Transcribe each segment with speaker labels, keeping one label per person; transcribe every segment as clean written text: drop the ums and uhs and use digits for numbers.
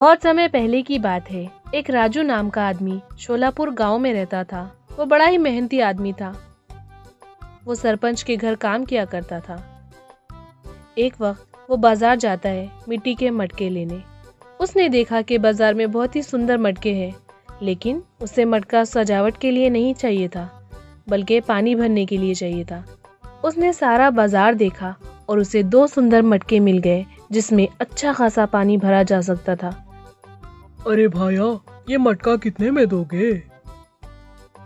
Speaker 1: बहुत समय पहले की बात है। एक राजू नाम का आदमी शोलापुर गांव में रहता था। वो बड़ा ही मेहनती आदमी था। वो सरपंच के घर काम किया करता था। एक वक्त वो बाजार जाता है मिट्टी के मटके लेने। उसने देखा कि बाजार में बहुत ही सुंदर मटके हैं, लेकिन उसे मटका सजावट के लिए नहीं चाहिए था, बल्कि पानी भरने के लिए चाहिए था। उसने सारा बाजार देखा और उसे दो सुंदर मटके मिल गए जिसमें अच्छा खासा पानी भरा जा सकता था।
Speaker 2: अरे भाया, ये मटका कितने में दोगे?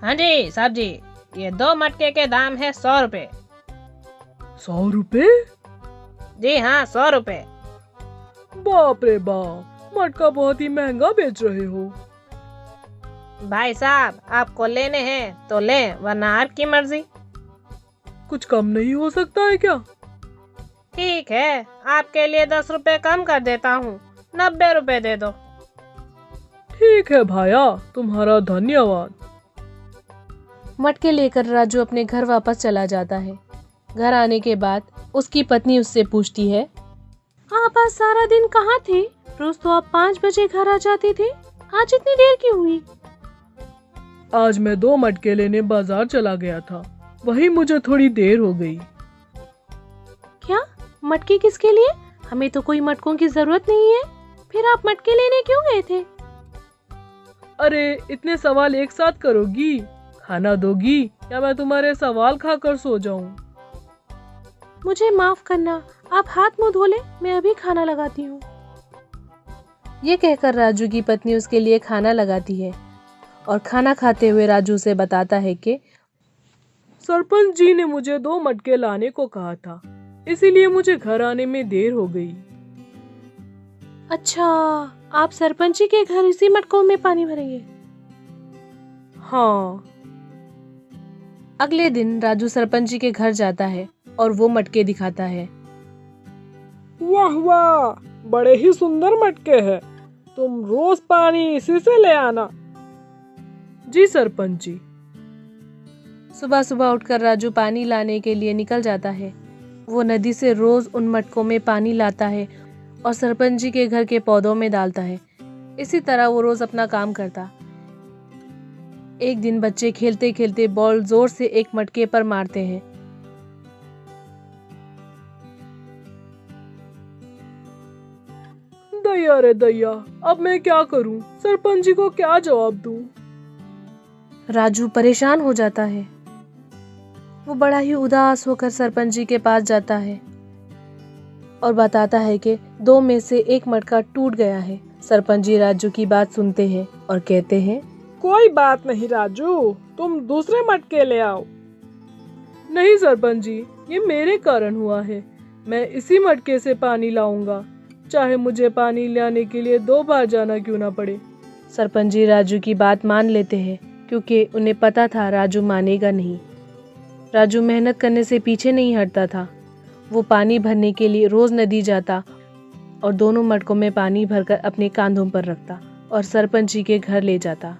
Speaker 3: हाँ जी साहब जी, ये दो मटके के दाम है 100 रुपए।
Speaker 2: 100 रुपए?
Speaker 3: जी हाँ, 100 रुपए।
Speaker 2: बाप रे बाप, मटका बहुत ही महंगा बेच रहे हो।
Speaker 3: भाई साहब, आपको लेने हैं तो लें, वरना आपकी मर्जी।
Speaker 2: कुछ कम नहीं हो सकता है क्या?
Speaker 3: ठीक है, आपके लिए 10 रुपए कम कर देता हूँ, 90 रुपए दे दो।
Speaker 2: ठीक है भाया, तुम्हारा धन्यवाद।
Speaker 1: मटके लेकर राजू अपने घर वापस चला जाता है। घर आने के बाद उसकी पत्नी उससे पूछती है, आप आज सारा दिन कहाँ थे? रोज तो आप 5 बजे घर आ जाते थे, आज इतनी देर क्यों हुई?
Speaker 2: आज मैं 2 मटके लेने बाजार चला गया था, वही मुझे थोड़ी देर हो गई।
Speaker 1: क्या? मटके किसके लिए? हमें तो कोई मटकों की जरूरत नहीं है। फिर आप मटके लेने क्यों गए थे?
Speaker 2: अरे, इतने सवाल एक साथ करोगी? खाना दोगी या मैं तुम्हारे सवाल खाकर सो जाऊं?
Speaker 1: मुझे माफ करना, आप हाथ मुंह धो ले, मैं अभी खाना लगाती हूँ। ये कहकर राजू की पत्नी उसके लिए खाना लगाती है और खाना खाते हुए राजू से बताता है कि
Speaker 2: सरपंच जी ने मुझे 2 मटके लाने को कहा था, इसीलिए मुझे घर आने में देर हो गई।
Speaker 1: अच्छा, आप सरपंच जी के घर इसी मटकों में पानी भरेंगे?
Speaker 2: हाँ।
Speaker 1: अगले दिन राजू सरपंच जी के घर जाता है और वो मटके दिखाता है।
Speaker 2: वाह वाह, बड़े ही सुंदर मटके हैं। तुम रोज पानी इसी से ले आना। जी सरपंच जी।
Speaker 1: सुबह सुबह उठकर राजू पानी लाने के लिए निकल जाता है। वो नदी से रोज उन मटकों में पानी लाता है और सरपंच जी के घर के पौधों में डालता है। इसी तरह वो रोज अपना काम करता। एक दिन बच्चे खेलते खेलते बॉल जोर से एक मटके पर मारते हैं।
Speaker 2: दैया रे दैया, अब मैं क्या करूं? सरपंच जी को क्या जवाब दूं?
Speaker 1: राजू परेशान हो जाता है। वो बड़ा ही उदास होकर सरपंच जी के पास जाता है और बताता है कि 2 में से एक मटका टूट गया है। सरपंच जी राजू की बात सुनते हैं और कहते हैं,
Speaker 2: कोई बात नहीं राजू, तुम दूसरे मटके ले आओ। नहीं सरपंच जी, ये मेरे कारण हुआ है। मैं इसी मटके से पानी लाऊंगा, चाहे मुझे पानी लाने के लिए 2 बार जाना क्यों ना पड़े।
Speaker 1: सरपंच जी राजू की बात मान लेते हैं, क्योंकि उन्हें पता था राजू मानेगा नहीं। राजू मेहनत करने से पीछे नहीं हटता था। वो पानी भरने के लिए रोज नदी जाता और दोनों मटकों में पानी भरकर अपने कांधों पर रखता और सरपंच जी के घर ले जाता।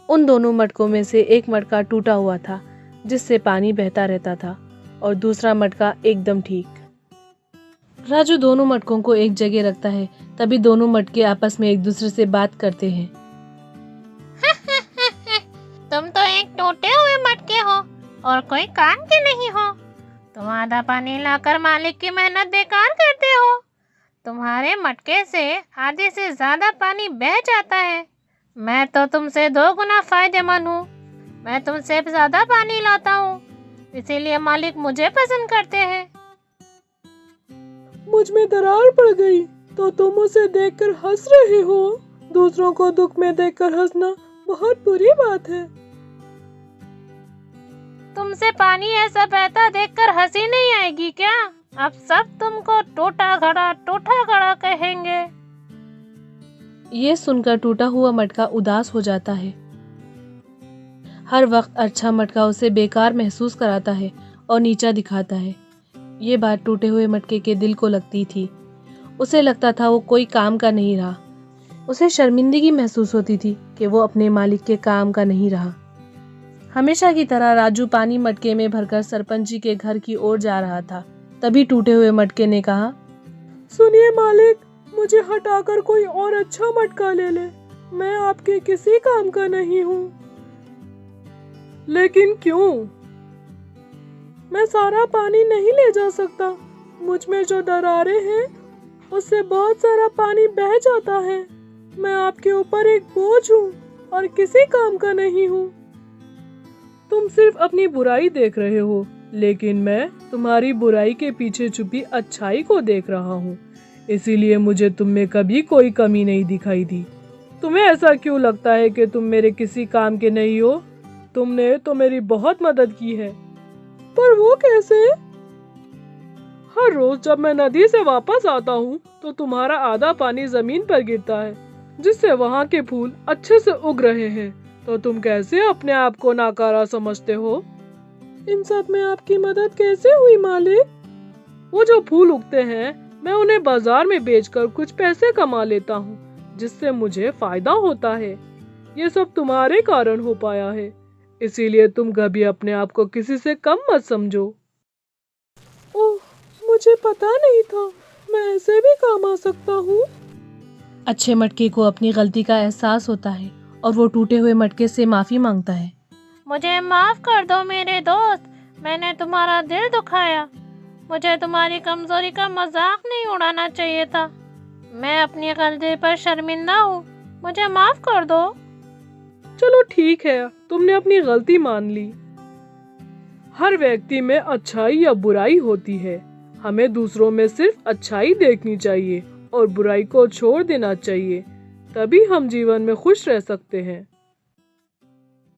Speaker 1: उन दोनों मटकों में से एक मटका टूटा हुआ था, जिससे पानी बहता रहता था, और दूसरा मटका एकदम ठीक। राजू दोनों मटकों को एक जगह रखता है। तभी दोनों मटके आपस में एक दूसरे से बात करते हैं।
Speaker 3: तुम तो एक टूटे हुए मटके हो और कोई काम के नहीं हो। तुम आधा पानी लाकर मालिक की मेहनत बेकार करते हो। तुम्हारे मटके से आधे से ज्यादा पानी बह जाता है। मैं तो तुमसे 2 गुना फायदेमंद हूँ। मैं तुमसे ज्यादा पानी लाता हूँ, इसीलिए मालिक मुझे पसंद करते हैं।
Speaker 2: मुझ में दरार पड़ गई तो तुम उसे देखकर हंस रहे हो। दूसरों को दुख में देखकर हंसना बहुत बुरी बात है।
Speaker 3: तुमसे पानी ऐसा बहता देखकर हंसी नहीं आएगी क्या? अब सब तुमको टूटा घड़ा कहेंगे।
Speaker 1: ये सुनकर टूटा हुआ मटका उदास हो जाता है। हर वक्त अच्छा मटका उसे बेकार महसूस कराता है और नीचा दिखाता है। ये बात टूटे हुए मटके के दिल को लगती थी। उसे लगता था वो कोई काम का नहीं रहा। उसे शर्मिंदगी महसूस होती थी कि वो अपने मालिक के काम का नहीं रहा। हमेशा की तरह राजू पानी मटके में भरकर सरपंच जी के घर की ओर जा रहा था। तभी टूटे हुए मटके ने कहा,
Speaker 2: सुनिए मालिक, मुझे हटाकर कोई और अच्छा मटका ले ले। मैं आपके किसी काम का नहीं हूँ। लेकिन क्यों? मैं सारा पानी नहीं ले जा सकता। मुझ में जो दरारें हैं उससे बहुत सारा पानी बह जाता है। मैं आपके ऊपर एक बोझ हूँ और किसी काम का नहीं हूँ। तुम सिर्फ अपनी बुराई देख रहे हो, लेकिन मैं तुम्हारी बुराई के पीछे छुपी अच्छाई को देख रहा हूँ। इसीलिए मुझे तुम में कभी कोई कमी नहीं दिखाई दी। तुम्हें ऐसा क्यों लगता है कि तुम मेरे किसी काम के नहीं हो? तुमने तो मेरी बहुत मदद की है। पर वो कैसे? हर रोज जब मैं नदी से वापस आता हूँ तो तुम्हारा आधा पानी जमीन पर गिरता है, जिससे वहाँ के फूल अच्छे से उग रहे हैं। तो तुम कैसे अपने आप को नाकारा समझते हो? इन सब में आपकी मदद कैसे हुई मालिक? वो जो फूल उगते हैं मैं उन्हें बाजार में बेचकर कुछ पैसे कमा लेता हूँ, जिससे मुझे फायदा होता है। ये सब तुम्हारे कारण हो पाया है, इसीलिए तुम कभी अपने आप को किसी से कम मत समझो। ओह, मुझे पता नहीं था मैं ऐसे भी काम आ सकता हूँ।
Speaker 1: अच्छे मटके को अपनी गलती का एहसास होता है और वो टूटे हुए मटके से माफी मांगता है।
Speaker 3: मुझे माफ कर दो मेरे दोस्त, मैंने तुम्हारा दिल दुखाया। मुझे तुम्हारी कमजोरी का मजाक नहीं उड़ाना चाहिए था। मैं अपनी गलती पर शर्मिंदा हूँ, मुझे माफ कर दो।
Speaker 2: चलो ठीक है, तुमने अपनी गलती मान ली। हर व्यक्ति में अच्छाई या बुराई होती है। हमें दूसरों में सिर्फ अच्छाई देखनी चाहिए और बुराई को छोड़ देना चाहिए। तभी हम जीवन में खुश रह सकते हैं।